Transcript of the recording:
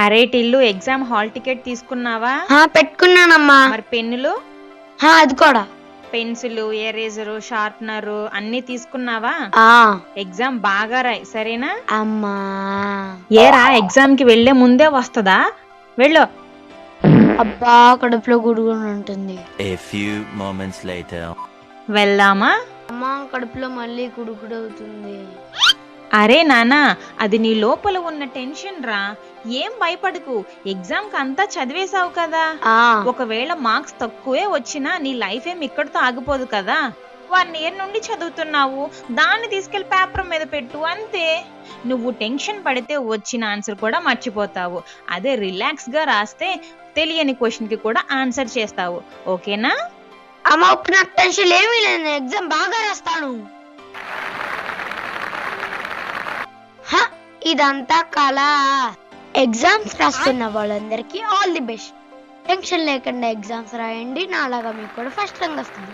అరే Tillu, exam hall ticket తీసుకున్నావా? పెట్టుకున్నానమ్మా. మరి పెన్నులు, అది కూడా. పెన్సిల్, ఎరేజరు, షార్ప్నరు అన్ని తీసుకున్నావా? ఎగ్జామ్ బాగా రాయి, సరేనా? అమ్మా ఏరా, ఎగ్జామ్ కి వెళ్లే ముందే వస్తుందా? వెళ్ళు. అబ్బా, కడుపులో గుడుగుడు ఉంటుంది. వెళ్దామా? అమ్మా, కడుపులో మళ్ళీ గుడుగుడు అవుతుంది. అరే నానా, అది నీ లోపల ఉన్న టెన్షన్ రా. ఏం భయపడకు, ఎగ్జామ్ కి అంతా చదివేశావు కదా. ఒకవేళ మార్క్స్ తక్కువే వచ్చినా నీ లైఫ్ ఏం ఇక్కడితో ఆగిపోదు కదా. 1 ఇయర్ నుండి చదువుతున్నావు, దాన్ని తీసుకెళ్లి పేపర్ మీద పెట్టు, అంతే. నువ్వు టెన్షన్ పడితే వచ్చిన ఆన్సర్ కూడా మర్చిపోతావు. అదే రిలాక్స్ గా రాస్తే తెలియని క్వశ్చన్ కి కూడా ఆన్సర్ చేస్తావు. ఓకేనా? అమ్మా, ఇప్పుడు నాకు టెన్షన్ ఏమీ లేదు, ఎగ్జామ్ బాగా రాస్తాను. ఇదంతా కళ. ఎగ్జామ్స్ రాస్తున్న వాళ్ళందరికీ ఆల్ ది బెస్ట్. టెన్షన్ లేకుండా ఎగ్జామ్స్ రాయండి, నాలాగా మీకు కూడా ఫస్ట్ ర్యాంక్ వస్తుంది.